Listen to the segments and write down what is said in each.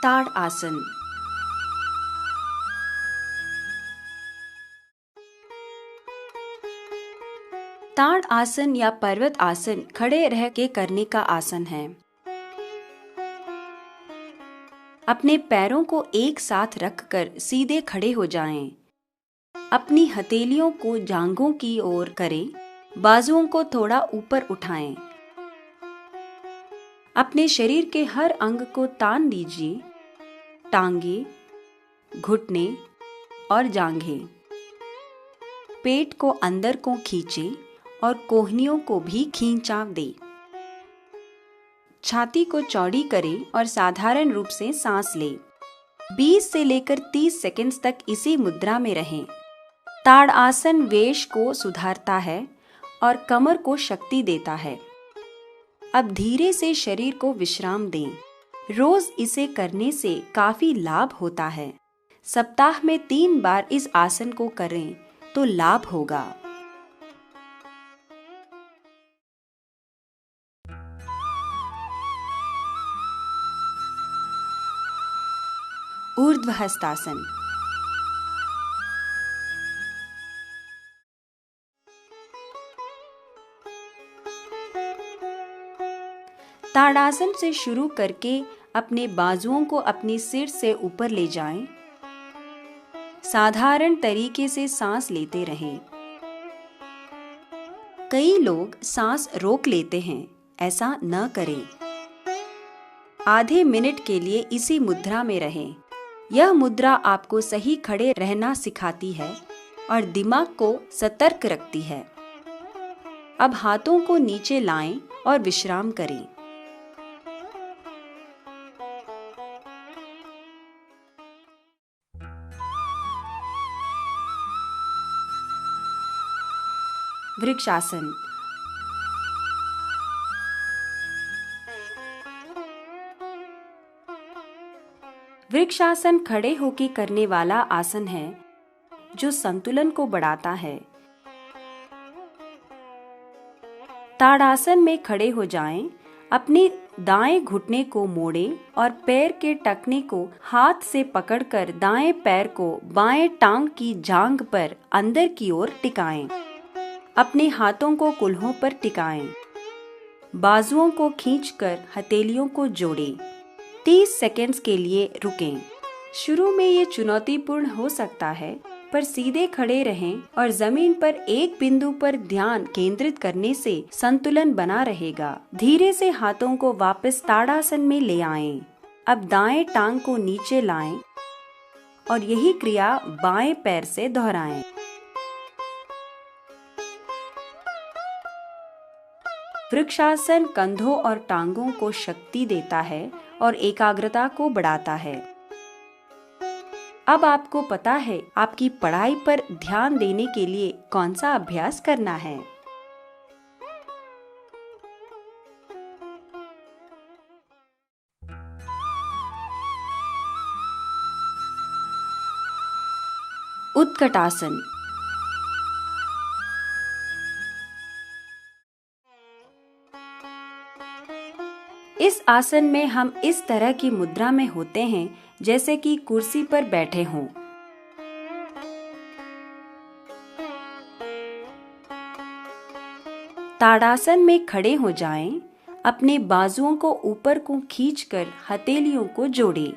ताड़ आसन। ताड़ आसन या पर्वत आसन खड़े रह के करने का आसन है। अपने पैरों को एक साथ रखकर सीधे खड़े हो जाएं। अपनी हथेलियों को जांघों की ओर करें, बाजुओं को थोड़ा ऊपर उठाएं। अपने शरीर के हर अंग को तान लीजिए, टांगे, घुटने और जांघें। पेट को अंदर को खींचें और कोहनियों को भी खींचाव दें। छाती को चौड़ी करें और साधारण रूप से सांस लें। 20 से लेकर 30 सेकंड्स तक इसी मुद्रा में रहें। ताड़ आसन वेश को सुधारता है और कमर को शक्ति देता है। अब धीरे से शरीर को विश्राम दें। रोज इसे करने से काफी लाभ होता है। सप्ताह में 3 बार इस आसन को करें तो लाभ होगा। ऊर्ध्व हस्तासन। ताड़ासन से शुरू करके अपने बाजुओं को अपनी सिर से ऊपर ले जाएं। साधारण तरीके से सांस लेते रहें। कई लोग सांस रोक लेते हैं, ऐसा न करें। आधे मिनट के लिए इसी मुद्रा में रहें। यह मुद्रा आपको सही खड़े रहना सिखाती है और दिमाग को सतर्क रखती है। अब हाथों को नीचे लाएं और विश्राम करें। वृक्षासन। वृक्षासन खड़े होकर करने वाला आसन है जो संतुलन को बढ़ाता है। ताड़ासन में खड़े हो जाएं, अपने दाएं घुटने को मोड़ें और पैर के टखने को हाथ से पकड़कर दाएं पैर को बाएं टांग की जांघ पर अंदर की ओर टिकाएं। अपने हाथों को कुल्हों पर टिकाएं। बाजुओं को खींचकर हथेलियों को जोड़ें। 30 सेकंड्स के लिए रुकें। शुरू में ये चुनौतीपूर्ण हो सकता है, पर सीधे खड़े रहें और जमीन पर एक बिंदु पर ध्यान केंद्रित करने से संतुलन बना रहेगा। धीरे से हाथों को वापस ताड़ासन में ले आएं। अब दाएं टांग को नीचे लाएं और यही क्रिया बाएं पैर से दोहराएं। वृक्षासन कंधों और टांगों को शक्ति देता है और एकाग्रता को बढ़ाता है। अब आपको पता है आपकी पढ़ाई पर ध्यान देने के लिए कौन सा अभ्यास करना है। उत्कटासन। इस आसन में हम इस तरह की मुद्रा में होते हैं जैसे कि कुर्सी पर बैठे हों। ताड़ासन में खड़े हो जाएं, अपने बाजुओं को ऊपर को खींचकर हथेलियों को जोड़ें।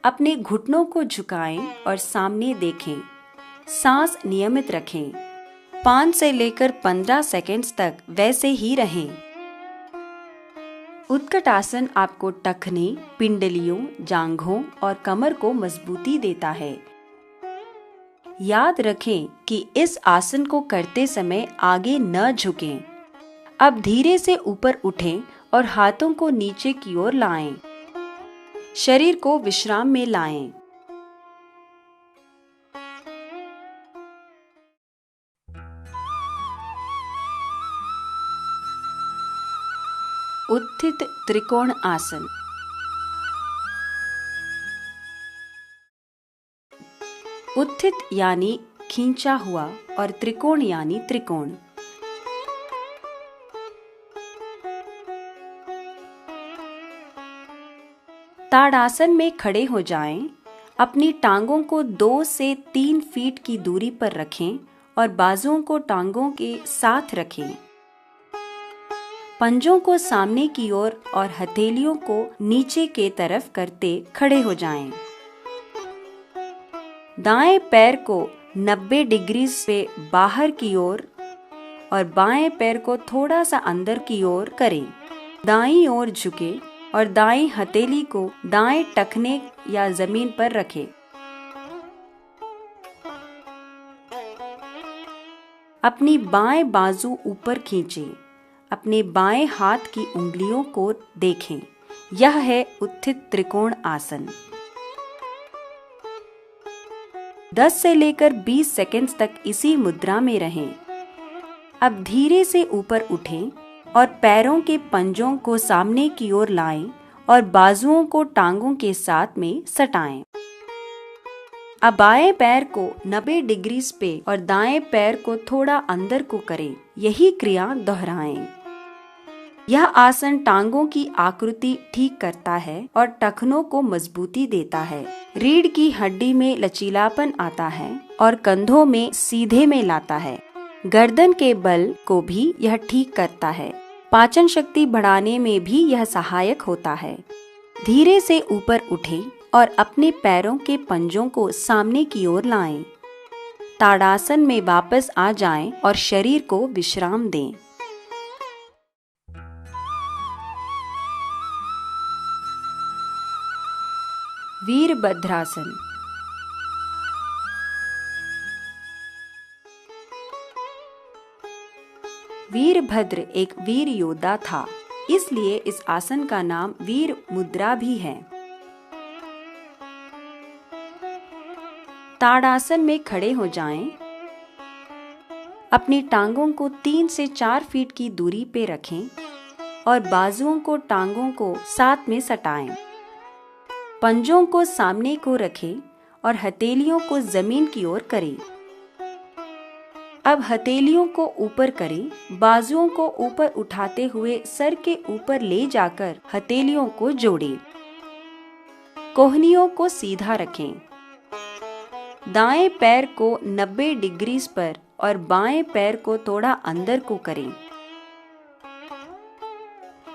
अपने घुटनों को झुकाएं और सामने देखें। सांस नियमित रखें। 5 से लेकर 15 सेकंड्स तक वैसे ही रहें। उत्कटासन आपको टखने, पिंडलियों, जांघों और कमर को मजबूती देता है। याद रखें कि इस आसन को करते समय आगे न झुकें। अब धीरे से ऊपर उठें और हाथों को नीचे की ओर लाएं। शरीर को विश्राम में लाएं। उत्थित त्रिकोण आसन। उत्थित यानी खींचा हुआ और त्रिकोण यानी त्रिकोण। ताड़ासन में खड़े हो जाएं। अपनी टांगों को 2 से 3 फीट की दूरी पर रखें और बाजुओं को टांगों के साथ रखें। पंजों को सामने की ओर और हथेलियों को नीचे के तरफ करते खड़े हो जाएं। दाएं पैर को 90 डिग्री पे बाहर की ओर और बाएं पैर को थोड़ा सा अंदर की ओर करें। दाईं ओर झुके और दाईं हथेली को दाएं टखने या जमीन पर रखें। अपनी बाएं बाजू ऊपर खींचें। अपने बाएं हाथ की उंगलियों को देखें। यह है उत्थित त्रिकोण आसन। 10 से लेकर 20 सेकंड्स तक इसी मुद्रा में रहें। अब धीरे से ऊपर उठें और पैरों के पंजों को सामने की ओर लाएं और बाजुओं को टांगों के साथ में सटाएं। अब बाएं पैर को 90 डिग्री पे और दाएं पैर को थोड़ा अंदर को करें। यही क्रिया दोहराएं। यह आसन टांगों की आकृति ठीक करता है और टखनों को मजबूती देता है। रीढ़ की हड्डी में लचीलापन आता है और कंधों में सीधे में लाता है। गर्दन के बल को भी यह ठीक करता है। पाचन शक्ति बढ़ाने में भी यह सहायक होता है। धीरे से ऊपर उठें और अपने पैरों के पंजों को सामने की ओर लाएं। ताड़ासन में वापस आ जाएं और शरीर को विश्राम दें। वीरभद्रासन। वीरभद्र एक वीर योद्धा था, इसलिए इस आसन का नाम वीर मुद्रा भी है। ताड़ासन में खड़े हो जाएं। अपनी टांगों को 3 से 4 फीट की दूरी पे रखें और बाजुओं को टांगों को साथ में सटाएं। पंजों को सामने को रखें और हथेलियों को जमीन की ओर करें। अब हथेलियों को ऊपर करें। बाजुओं को ऊपर उठाते हुए सर के ऊपर ले जाकर हथेलियों को जोड़ें। कोहनियों को सीधा रखें। दाएं पैर को 90 डिग्री पर और बाएं पैर को थोड़ा अंदर को करें।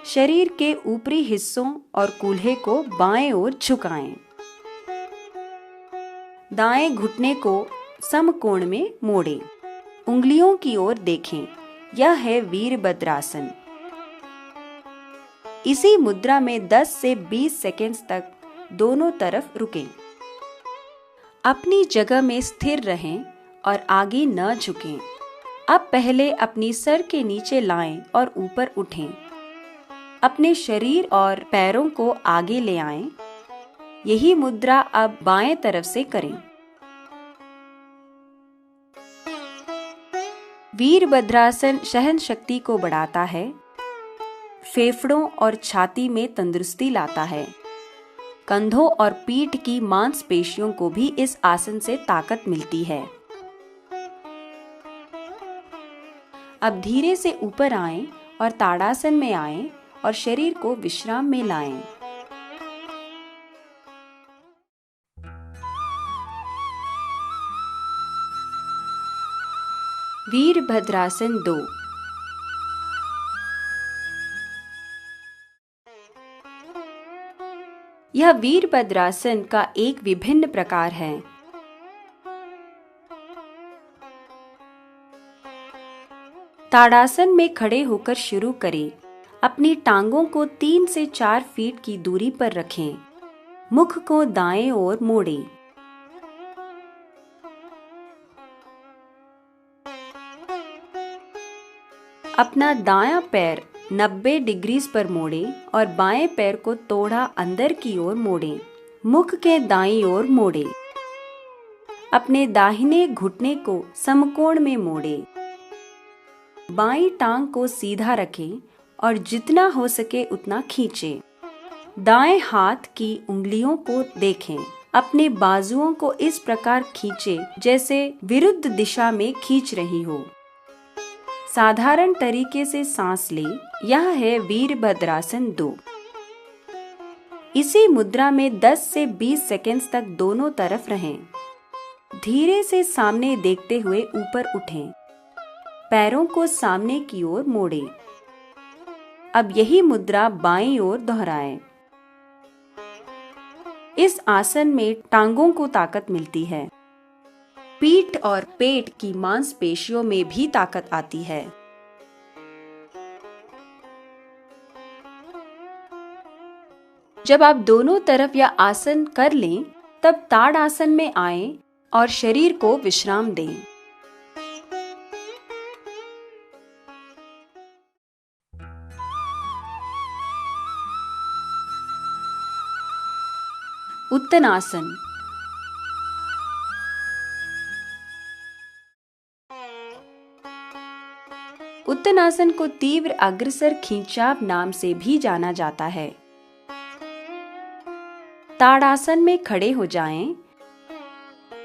शरीर के ऊपरी हिस्सों और कूल्हे को बाएं ओर झुकाएं। दाएं घुटने को समकोण में मोड़ें। उंगलियों की ओर देखें। यह है वीरभद्रासन। इसी मुद्रा में 10 से 20 सेकंड्स तक दोनों तरफ रुकें। अपनी जगह में स्थिर रहें और आगे न झुकें। अब पहले अपनी सर के नीचे लाएं और ऊपर उठें। अपने शरीर और पैरों को आगे ले आएं। यही मुद्रा अब बाएं तरफ से करें। वीरभद्रासन सहन शक्ति को बढ़ाता है, फेफड़ों और छाती में तंदुरुस्ती लाता है। कंधों और पीठ की मांसपेशियों को भी इस आसन से ताकत मिलती है। अब धीरे से ऊपर आएं और ताड़ासन में आएं और शरीर को विश्राम में लाएं। वीरभद्रासन 2। यह वीरभद्रासन का एक विभिन्न प्रकार है। ताड़ासन में खड़े होकर शुरू करें। अपनी टांगों को 3 से 4 फीट की दूरी पर रखें। मुख को दाएं ओर मोड़ें। अपना दायां पैर 90 डिग्री पर मोड़ें और बाएं पैर को थोड़ा अंदर की ओर मोड़ें। मुख के दाईं ओर मोड़ें। अपने दाहिने घुटने को समकोण में मोड़ें। बाईं टांग को सीधा रखें और जितना हो सके उतना खींचें। दाएं हाथ की उंगलियों को देखें। अपने बाजुओं को इस प्रकार खींचें जैसे विरुद्ध दिशा में खींच रही हो। साधारण तरीके से सांस लें। यह है वीरभद्रासन 2। इसी मुद्रा में 10 से 20 सेकंड्स तक दोनों तरफ रहें। धीरे से सामने देखते हुए ऊपर उठें। पैरों को सामने की ओर मोड़ें। अब यही मुद्रा बाईं ओर दोहराएं। इस आसन में टांगों को ताकत मिलती है। पीठ और पेट की मांसपेशियों में भी ताकत आती है। जब आप दोनों तरफ यह आसन कर लें, तब ताड़ासन में आएं और शरीर को विश्राम दें। उत्तनासन। उत्तनासन को तीव्र अग्रसर खिंचाव नाम से भी जाना जाता है। ताड़ासन में खड़े हो जाएं,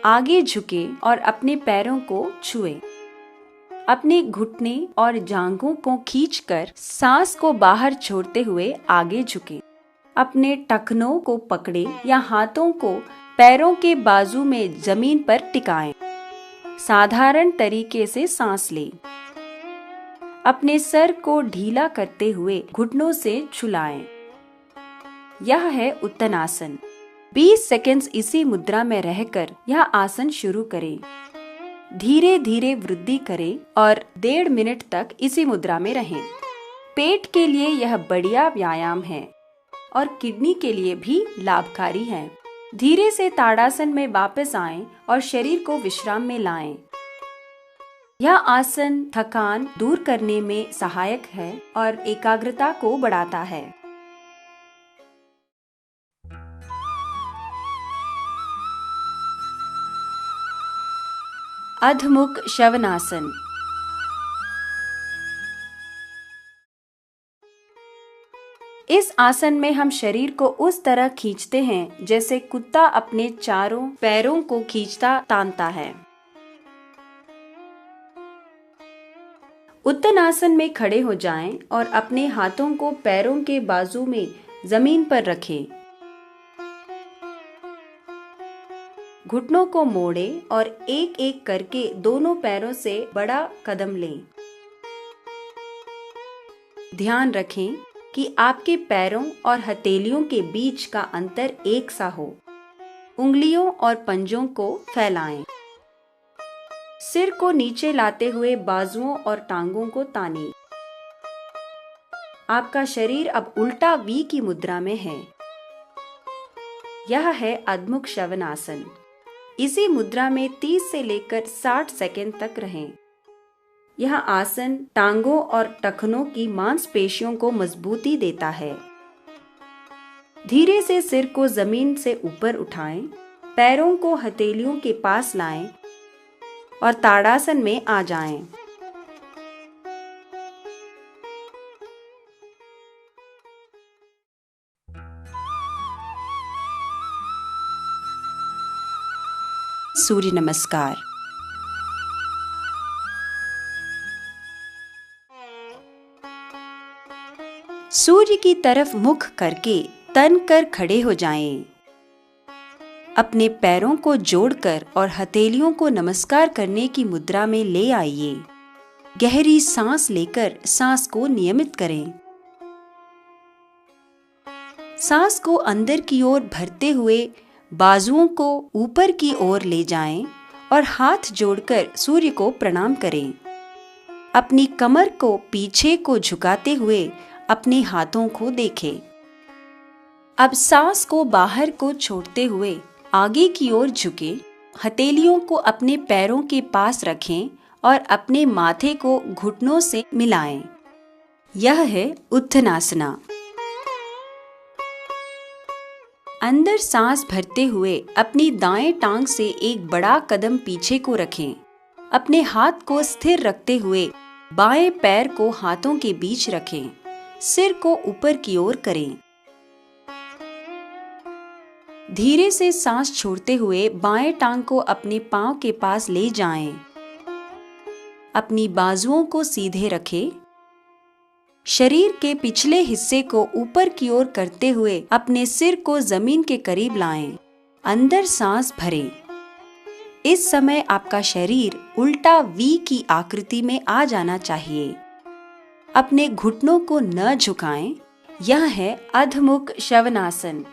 आगे झुकें और अपने पैरों को छुएं। अपने घुटने और जांघों को खींचकर सांस को बाहर छोड़ते हुए आगे झुकें। अपने टखनों को पकड़े या हाथों को पैरों के बाजू में जमीन पर टिकाएं। साधारण तरीके से सांस लें। अपने सर को ढीला करते हुए घुटनों से झुलाएं। यह है उत्तनासन। 20 सेकंड्स इसी मुद्रा में रहकर यह आसन शुरू करें। धीरे धीरे वृद्धि करें और 1.5 मिनट तक इसी मुद्रा में रहें। पेट के लिए यह बढ़िया व्यायाम है और किडनी के लिए भी लाभकारी है। धीरे से ताड़ासन में वापस आएं और शरीर को विश्राम में लाएं। यह आसन थकान दूर करने में सहायक है और एकाग्रता को बढ़ाता है। अधमुख शवनासन। इस आसन में हम शरीर को उस तरह खींचते हैं जैसे कुत्ता अपने चारों पैरों को खींचता तानता है। उत्तनासन में खड़े हो जाएं और अपने हाथों को पैरों के बाजू में जमीन पर रखें। घुटनों को मोड़ें और एक एक करके दोनों पैरों से बड़ा कदम लें। ध्यान रखें कि आपके पैरों और हथेलियों के बीच का अंतर एक सा हो। उंगलियों और पंजों को फैलाएं। सिर को नीचे लाते हुए बाजुओं और टांगों को तानें। आपका शरीर अब उल्टा वी की मुद्रा में है। यह है अधमुख शवनासन। इसी मुद्रा में 30 से लेकर 60 सेकंड तक रहें। यह आसन टांगों और टखनों की मांसपेशियों को मजबूती देता है। धीरे से सिर को जमीन से ऊपर उठाएं, पैरों को हथेलियों के पास लाएं और ताड़ासन में आ जाएं। सूर्य नमस्कार। सूर्य की तरफ मुख करके तन कर खड़े हो जाएं। अपने पैरों को जोड़कर और हथेलियों को नमस्कार करने की मुद्रा में ले आइए। गहरी सांस लेकर सांस को नियमित करें। सांस को अंदर की ओर भरते हुए बाजुओं को ऊपर की ओर ले जाएं और हाथ जोड़कर सूर्य को प्रणाम करें। अपनी कमर को पीछे को झुकाते हुए अपने हाथों को देखें। अब सांस को बाहर को छोड़ते हुए आगे की ओर झुके, हथेलियों को अपने पैरों के पास रखें और अपने माथे को घुटनों से मिलाएं। यह है उत्थानासना। अंदर सांस भरते हुए अपनी दाएं टांग से एक बड़ा कदम पीछे को रखें। अपने हाथ को स्थिर रखते हुए बाएं पैर को हाथों के बीच रखें। सिर को ऊपर की ओर करें। धीरे से सांस छोड़ते हुए बाएं टांग को अपने पांव के पास ले जाएं। अपनी बाजुओं को सीधे रखें। शरीर के पिछले हिस्से को ऊपर की ओर करते हुए अपने सिर को जमीन के करीब लाएं। अंदर सांस भरें। इस समय आपका शरीर उल्टा वी की आकृति में आ जाना चाहिए। अपने घुटनों को न झुकाएं। यह है अधमुख शवनासन।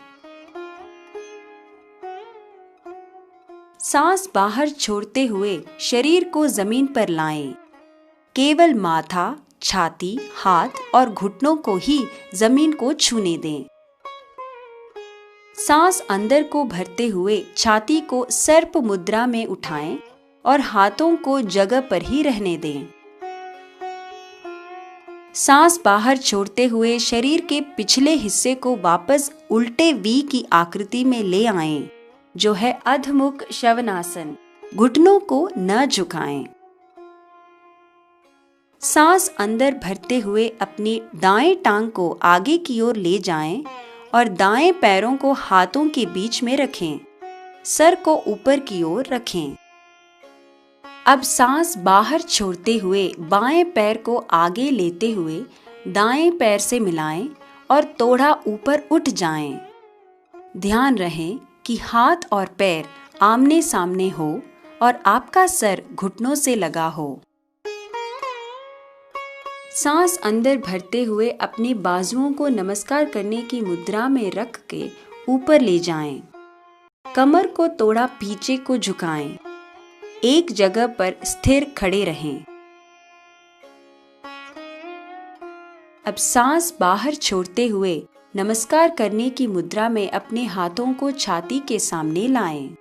सांस बाहर छोड़ते हुए शरीर को जमीन पर लाएं। केवल माथा, छाती, हाथ और घुटनों को ही जमीन को छूने दें। सांस अंदर को भरते हुए छाती को सर्प मुद्रा में उठाएं और हाथों को जगह पर ही रहने दें। सांस बाहर छोड़ते हुए शरीर के पिछले हिस्से को वापस उल्टे वी की आकृति में ले आएं, जो है अधमुख शवनासन। घुटनों को न झुकाएं। सांस अंदर भरते हुए अपनी दाएं टांग को आगे की ओर ले जाएं और दाएं पैरों को हाथों के बीच में रखें। सर को ऊपर की ओर रखें। अब सांस बाहर छोड़ते हुए बाएं पैर को आगे लेते हुए दाएं पैर से मिलाएं और थोड़ा ऊपर उठ जाएं। ध्यान रहे कि हाथ और पैर आमने सामने हो और आपका सर घुटनों से लगा हो। सांस अंदर भरते हुए अपने बाजुओं को नमस्कार करने की मुद्रा में रख के ऊपर ले जाएं। कमर को थोड़ा पीछे को झुकाएं। एक जगह पर स्थिर खड़े रहें। अब सांस बाहर छोड़ते हुए नमस्कार करने की मुद्रा में अपने हाथों को छाती के सामने लाएं।